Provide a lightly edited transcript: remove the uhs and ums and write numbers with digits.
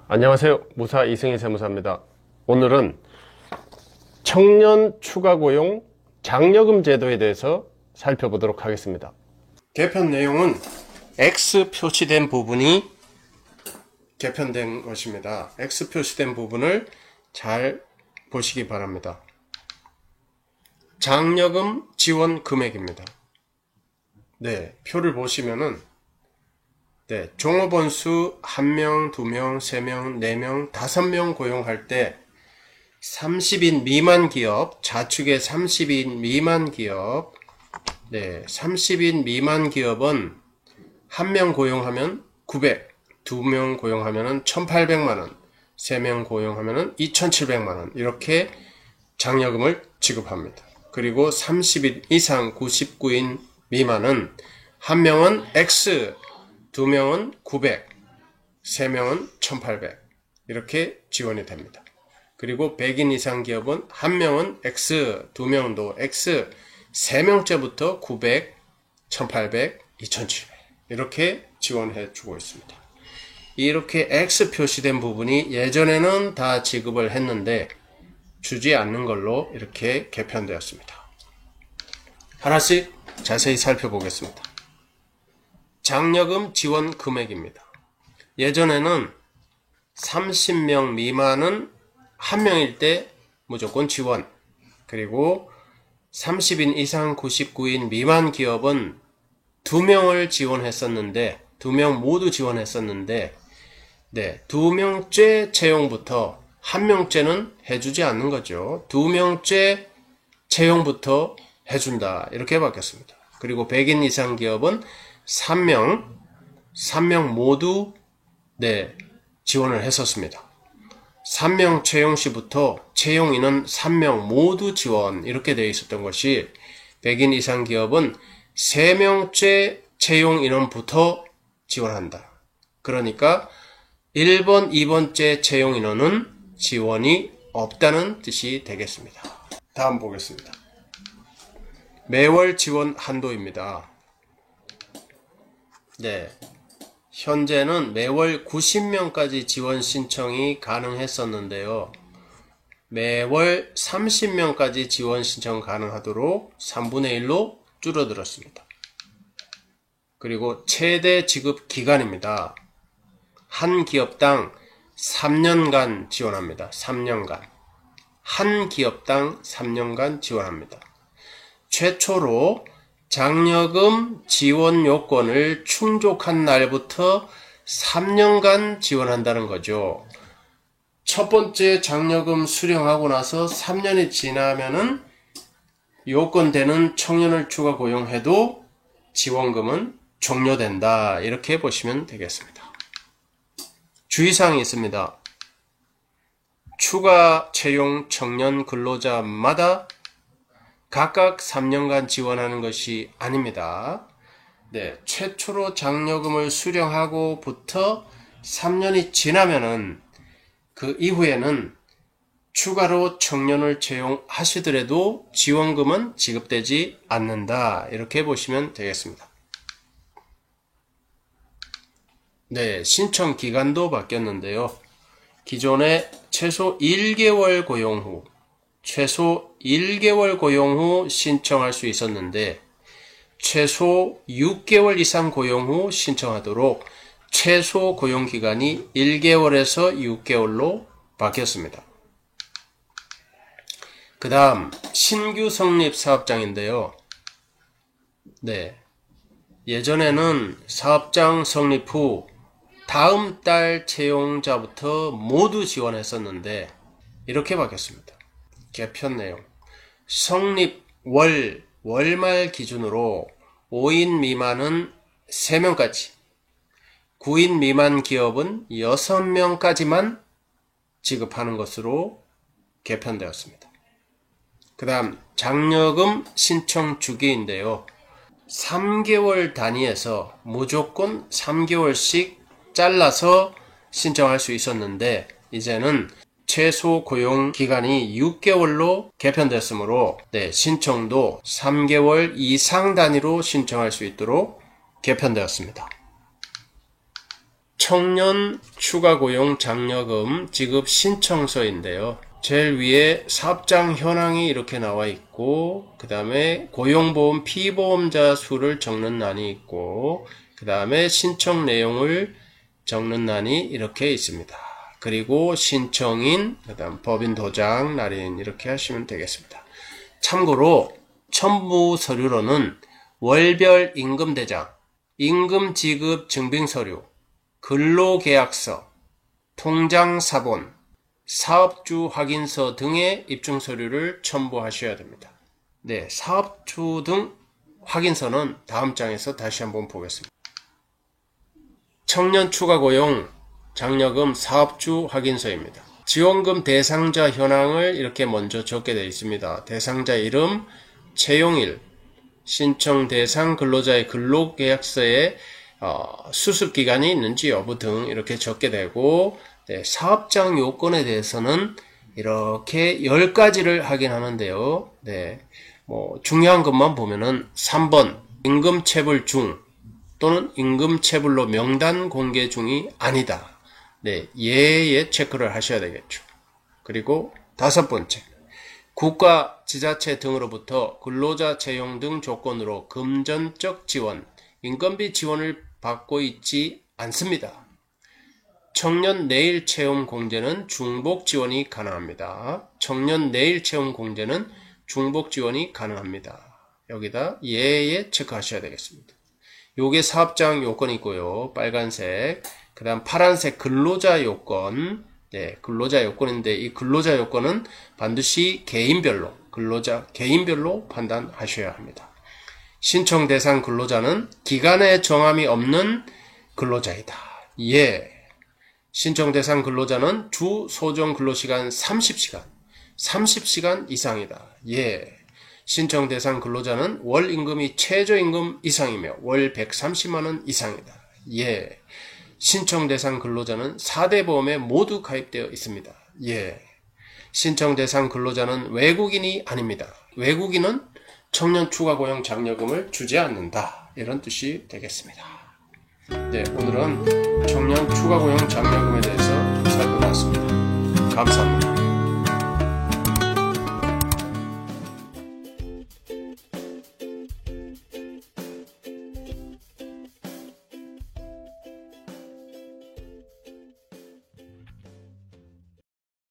안녕하세요. 무사 이승희 세무사입니다. 오늘은 청년 추가 고용 장려금 제도에 대해서 살펴보도록 하겠습니다. 개편 내용은 X 표시된 부분이 개편된 것입니다. X 표시된 부분을 잘 보시기 바랍니다. 장려금 지원 금액입니다. 네, 표를 보시면은 종업원 수 1명, 2명, 3명, 4명, 5명 고용할 때 30인 미만 기업, 좌측에 30인 미만 기업, 30인 미만 기업은 1명 고용하면 900, 2명 고용하면 1800만원, 3명 고용하면 2700만원, 이렇게 장려금을 지급합니다. 그리고 30인 이상 99인 미만은 1명은 X, 2명은 900, 3명은 1800 이렇게 지원이 됩니다. 그리고 100인 이상 기업은 1명은 X, 2명도 X, 3명째부터 900, 1800, 2700 이렇게 지원해 주고 있습니다. 이렇게 X 표시된 부분이 예전에는 다 지급을 했는데 주지 않는 걸로 이렇게 개편되었습니다. 하나씩 자세히 살펴보겠습니다. 장려금 지원 금액입니다. 예전에는 30명 미만은 1명일 때 무조건 지원, 그리고 30인 이상 99인 미만 기업은 2명을 지원했었는데 2명 모두 지원했었는데 2명째 채용부터 1명째는 해주지 않는 거죠. 2명째 채용부터 해준다, 이렇게 바뀌었습니다. 그리고 100인 이상 기업은 3명 모두 지원을 했었습니다. 3명 채용 시부터 채용 인원 3명 모두 지원, 이렇게 되어 있었던 것이 100인 이상 기업은 3명째 채용 인원부터 지원한다. 그러니까 1번, 2번째 채용 인원은 지원이 없다는 뜻이 되겠습니다. 다음 보겠습니다. 매월 지원 한도입니다. 현재는 매월 90명까지 지원 신청이 가능했었는데요. 매월 30명까지 지원 신청 가능하도록 3분의 1로 줄어들었습니다. 그리고 최대 지급 기간입니다. 한 기업당 3년간 지원합니다. 3년간. 한 기업당 3년간 지원합니다. 최초로 장려금 지원 요건을 충족한 날부터 3년간 지원한다는 거죠. 첫 번째 장려금 수령하고 나서 3년이 지나면은 요건되는 청년을 추가 고용해도 지원금은 종료된다, 이렇게 보시면 되겠습니다. 주의사항이 있습니다. 추가 채용 청년 근로자마다 각각 3년간 지원하는 것이 아닙니다. 최초로 장려금을 수령하고부터 3년이 지나면은 그 이후에는 추가로 청년을 채용하시더라도 지원금은 지급되지 않는다, 이렇게 보시면 되겠습니다. 신청 기간도 바뀌었는데요. 기존에 최소 1개월 고용 후 신청할 수 있었는데 최소 6개월 이상 고용 후 신청하도록 최소 고용기간이 1개월에서 6개월로 바뀌었습니다. 그 다음 신규 성립 사업장인데요. 예전에는 사업장 성립 후 다음 달 채용자부터 모두 지원했었는데 이렇게 바뀌었습니다. 개편 내용. 성립 월말 기준으로 5인 미만은 3명까지, 9인 미만 기업은 6명까지만 지급하는 것으로 개편되었습니다. 그 다음 장려금 신청 주기인데요. 3개월 단위에서 무조건 3개월씩 잘라서 신청할 수 있었는데 이제는 최소 고용 기간이 6개월로 개편됐으므로 신청도 3개월 이상 단위로 신청할 수 있도록 개편되었습니다. 청년 추가고용 장려금 지급 신청서인데요. 제일 위에 사업장 현황이 이렇게 나와 있고, 그 다음에 고용보험 피보험자 수를 적는欄이 있고, 그 다음에 신청 내용을 적는欄이 이렇게 있습니다. 그리고 신청인, 그 다음 법인 도장, 날인 이렇게 하시면 되겠습니다. 참고로 첨부 서류로는 월별 임금대장, 임금지급 증빙서류, 근로계약서, 통장사본, 사업주 확인서 등의 입증서류를 첨부하셔야 됩니다. 네, 사업주 등 확인서는 다음 장에서 다시 한번 보겠습니다. 청년 추가고용 장려금 사업주 확인서입니다. 지원금 대상자 현황을 이렇게 먼저 적게 되어 있습니다. 대상자 이름, 채용일, 신청 대상 근로자의 근로계약서에 수습기간이 있는지 여부 등 이렇게 적게 되고, 네, 사업장 요건에 대해서는 이렇게 10가지를 확인하는데요. 네, 중요한 것만 보면은 3번 임금체불 중 또는 임금체불로 명단 공개 중이 아니다. 네, 예에 체크를 하셔야 되겠죠. 그리고 5번째, 국가, 지자체 등으로부터 근로자 채용 등 조건으로 금전적 지원, 인건비 지원을 받고 있지 않습니다. 청년 내일 채용 공제는 중복 지원이 가능합니다. 청년 내일 채용 공제는 중복 지원이 가능합니다. 여기다 예에 체크하셔야 되겠습니다. 요게 사업장 요건이고요. 빨간색. 그 다음 파란색 근로자 요건. 네, 근로자 요건인데 이 근로자 요건은 반드시 개인별로, 근로자 개인별로 판단하셔야 합니다. 신청 대상 근로자는 기간에 정함이 없는 근로자이다. 예. 신청 대상 근로자는 주 소정 근로시간 30시간 이상이다. 예. 신청 대상 근로자는 월 임금이 최저임금 이상이며 월 130만원 이상이다. 예. 신청 대상 근로자는 4대 보험에 모두 가입되어 있습니다. 예. 신청 대상 근로자는 외국인이 아닙니다. 외국인은 청년 추가고용 장려금을 주지 않는다. 이런 뜻이 되겠습니다. 네, 오늘은 청년 추가고용 장려금에 대해서 살펴봤습니다. 감사합니다.